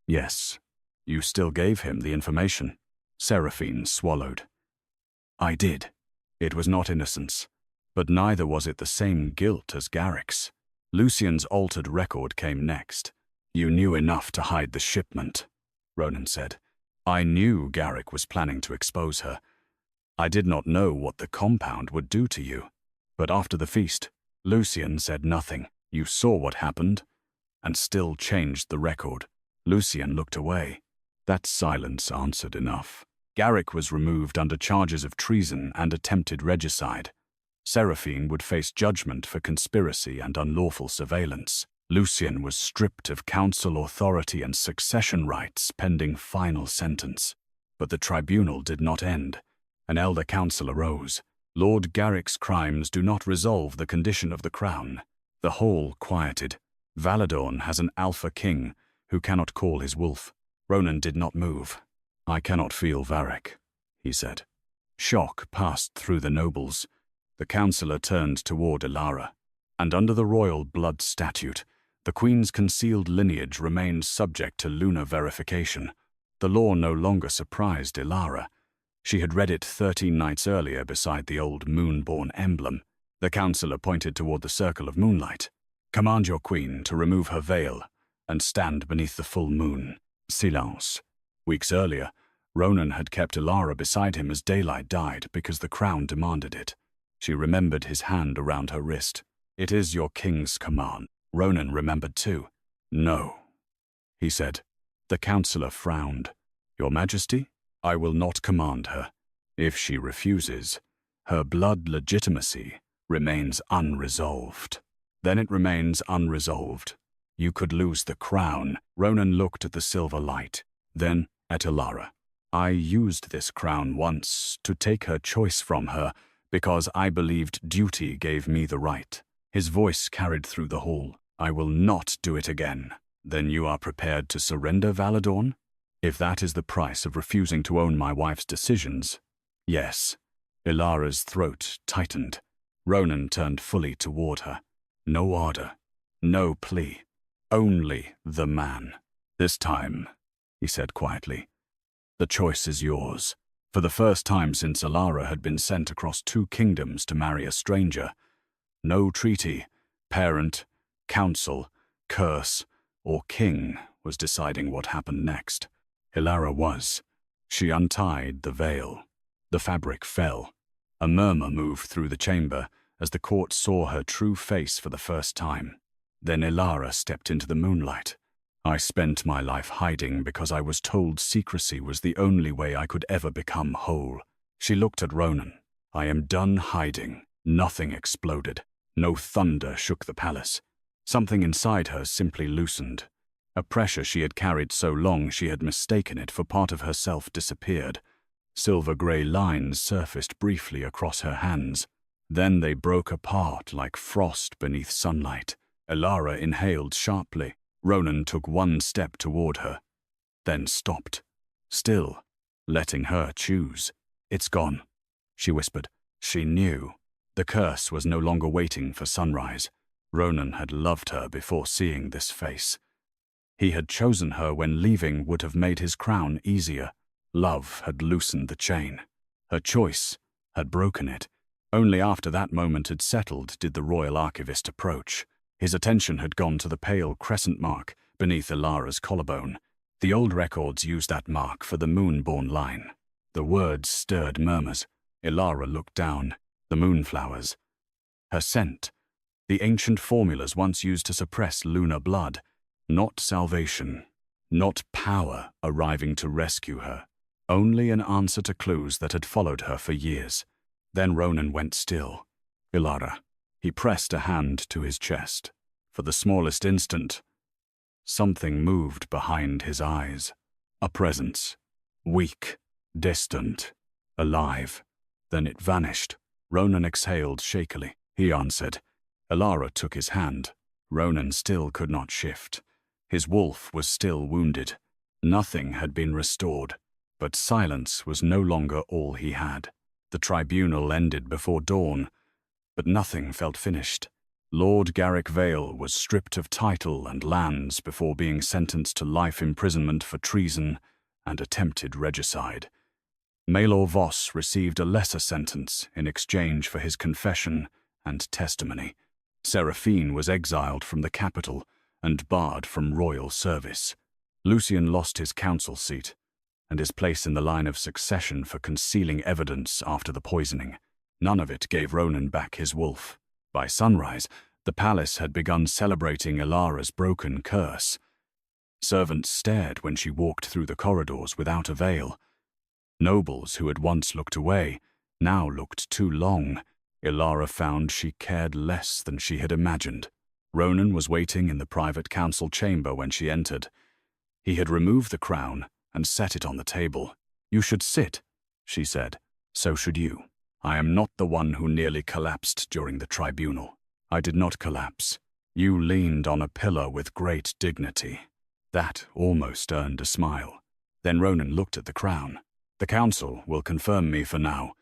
"Yes. You still gave him the information." Seraphine swallowed. "I did. It was not innocence, but neither was it the same guilt as Garrick's." Lucien's altered record came next. "You knew enough to hide the shipment," Ronan said. "I knew Garrick was planning to expose her. I did not know what the compound would do to you. But after the feast, Lucien said nothing. You saw what happened, and still changed the record." Lucien looked away. That silence answered enough. Garrick was removed under charges of treason and attempted regicide. Seraphine would face judgment for conspiracy and unlawful surveillance. Lucien was stripped of council authority and succession rights pending final sentence. But the tribunal did not end. An elder council arose. "Lord Garrick's crimes do not resolve the condition of the crown." The hall quieted. Valadorn has an Alpha King who cannot call his wolf. Ronan did not move. "I cannot feel Varric," he said. Shock passed through the nobles. The councillor turned toward Elara. And under the royal blood statute, the queen's concealed lineage remained subject to lunar verification. The law no longer surprised Elara. She had read it 13 nights earlier beside the old moonborn emblem. The councillor pointed toward the circle of moonlight. "Command your queen to remove her veil and stand beneath the full moon." Silence. Weeks earlier, Ronan had kept Elara beside him as daylight died because the crown demanded it. She remembered his hand around her wrist. "It is your king's command." Ronan remembered too. "No," he said. The councillor frowned. "Your Majesty, I will not command her. If she refuses, her blood legitimacy remains unresolved." "Then it remains unresolved. You could lose the crown." Ronan looked at the silver light, then at Elara. "I used this crown once to take her choice from her because I believed duty gave me the right." His voice carried through the hall. "I will not do it again." Then you are prepared to surrender, Valadorn? If that is the price of refusing to own my wife's decisions, yes. Elara's throat tightened. Ronan turned fully toward her. No ardor, no plea, only the man. This time, he said quietly, the choice is yours. For the first time since Elara had been sent across 2 kingdoms to marry a stranger, no treaty, parent, council, curse, or king was deciding what happened next. Elara was. She untied the veil. The fabric fell. A murmur moved through the chamber as the court saw her true face for the first time. Then Elara stepped into the moonlight. I spent my life hiding because I was told secrecy was the only way I could ever become whole. She looked at Ronan. I am done hiding. Nothing exploded. No thunder shook the palace. Something inside her simply loosened. A pressure she had carried so long she had mistaken it for part of herself disappeared. Silver-grey lines surfaced briefly across her hands. Then they broke apart like frost beneath sunlight. Elara inhaled sharply. Ronan took 1 step toward her, then stopped, still, letting her choose. It's gone, she whispered. She knew. The curse was no longer waiting for sunrise. Ronan had loved her before seeing this face. He had chosen her when leaving would have made his crown easier. Love had loosened the chain. Her choice had broken it. Only after that moment had settled did the royal archivist approach. His attention had gone to the pale crescent mark beneath Elara's collarbone. The old records used that mark for the moonborn line. The words stirred murmurs. Elara looked down. The moonflowers. Her scent. The ancient formulas once used to suppress lunar blood. Not salvation. Not power arriving to rescue her. Only an answer to clues that had followed her for years. Then Ronan went still. Elara. He pressed a hand to his chest. For the smallest instant, something moved behind his eyes. A presence. Weak, distant, alive. Then it vanished. Ronan exhaled shakily. He answered. Elara took his hand. Ronan still could not shift. His wolf was still wounded. Nothing had been restored. But silence was no longer all he had. The tribunal ended before dawn. But nothing felt finished. Lord Garrick Vale was stripped of title and lands before being sentenced to life imprisonment for treason and attempted regicide. Maelor Voss received a lesser sentence in exchange for his confession and testimony. Seraphine was exiled from the capital and barred from royal service. Lucian lost his council seat and his place in the line of succession for concealing evidence after the poisoning. None of it gave Ronan back his wolf. By sunrise, the palace had begun celebrating Elara's broken curse. Servants stared when she walked through the corridors without a veil. Nobles who had once looked away now looked too long. Elara found she cared less than she had imagined. Ronan was waiting in the private council chamber when she entered. He had removed the crown and set it on the table. "You should sit," she said. "So should you. I am not the one who nearly collapsed during the tribunal. I did not collapse. You leaned on a pillar with great dignity." That almost earned a smile. Then Ronan looked at the crown. "The council will confirm me for now.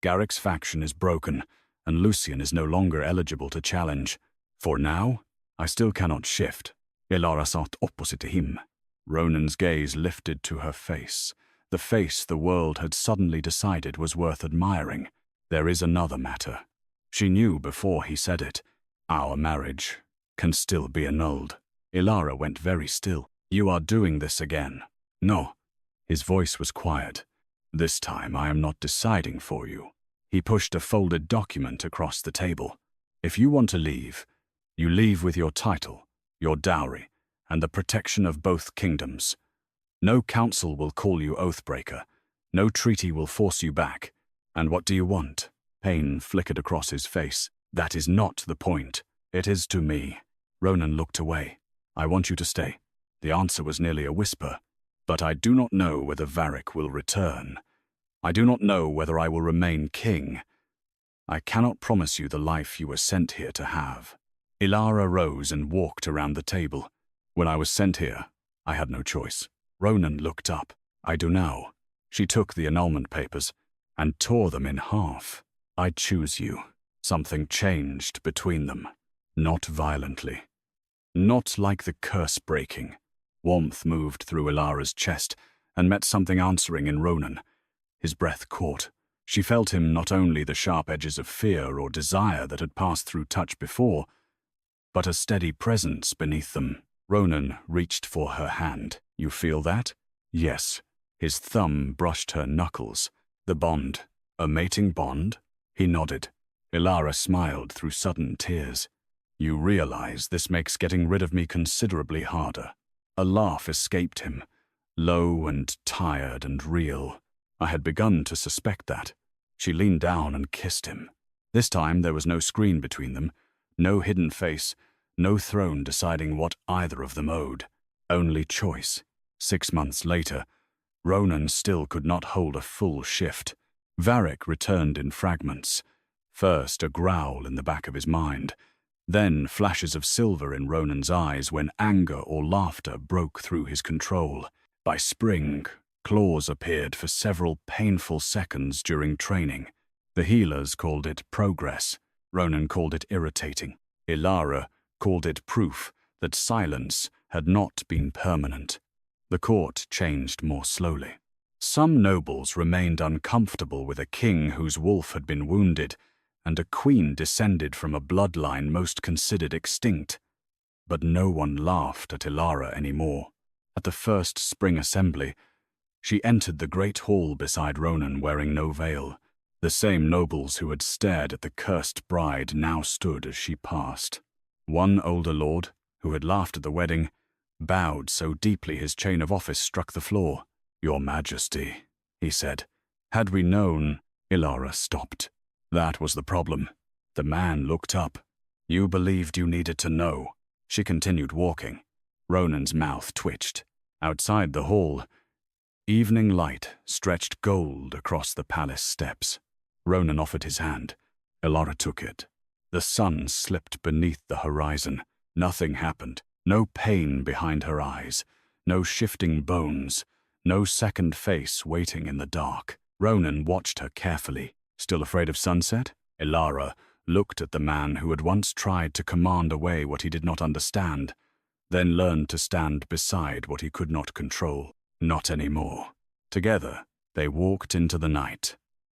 Garrick's faction is broken, and Lucian is no longer eligible to challenge. For now, I still cannot shift." Elara sat opposite to him. Ronan's gaze lifted to her face. The face the world had suddenly decided was worth admiring. "There is another matter." She knew before he said it. "Our marriage can still be annulled." Elara went very still. "You are doing this again." "No." His voice was quiet. "This time I am not deciding for you." He pushed a folded document across the table. "If you want to leave, you leave with your title, your dowry, and the protection of both kingdoms. No council will call you oathbreaker. No treaty will force you back. And what do you want?" Pain flickered across his face. "That is not the point. It is to me." Ronan looked away. "I want you to stay." The answer was nearly a whisper. "But I do not know whether Varric will return. I do not know whether I will remain king. I cannot promise you the life you were sent here to have." Elara rose and walked around the table. When I was sent here, I had no choice. Ronan looked up. I do now. She took the annulment papers and tore them in half. I choose you. Something changed between them. Not violently. Not like the curse breaking. Warmth moved through Elara's chest and met something answering in Ronan. His breath caught. She felt him not only the sharp edges of fear or desire that had passed through touch before, but a steady presence beneath them. Ronan reached for her hand. You feel that? Yes. His thumb brushed her knuckles. The bond. A mating bond? He nodded. Elara smiled through sudden tears. You realize this makes getting rid of me considerably harder. A laugh escaped him, low and tired and real. I had begun to suspect that. She leaned down and kissed him. This time there was no screen between them, no hidden face, no throne deciding what either of them owed. Only choice. 6 months later, Ronan still could not hold a full shift. Varric returned in fragments. First a growl in the back of his mind, then flashes of silver in Ronan's eyes when anger or laughter broke through his control. By spring, claws appeared for several painful seconds during training. The healers called it progress. Ronan called it irritating. Elara called it proof that silence had not been permanent. The court changed more slowly. Some nobles remained uncomfortable with a king whose wolf had been wounded, and a queen descended from a bloodline most considered extinct. But no one laughed at Elara anymore. At the first spring assembly, she entered the great hall beside Ronan wearing no veil. The same nobles who had stared at the cursed bride now stood as she passed. One older lord, who had laughed at the wedding, bowed so deeply his chain of office struck the floor. Your Majesty, he said. Had we known, Elara stopped. That was the problem. The man looked up. You believed you needed to know. She continued walking. Ronan's mouth twitched. Outside the hall, evening light stretched gold across the palace steps. Ronan offered his hand. Elara took it. The sun slipped beneath the horizon. Nothing happened. No pain behind her eyes. No shifting bones. No second face waiting in the dark. Ronan watched her carefully. Still afraid of sunset? Elara looked at the man who had once tried to command away what he did not understand, then learned to stand beside what he could not control. Not anymore. Together, they walked into the night.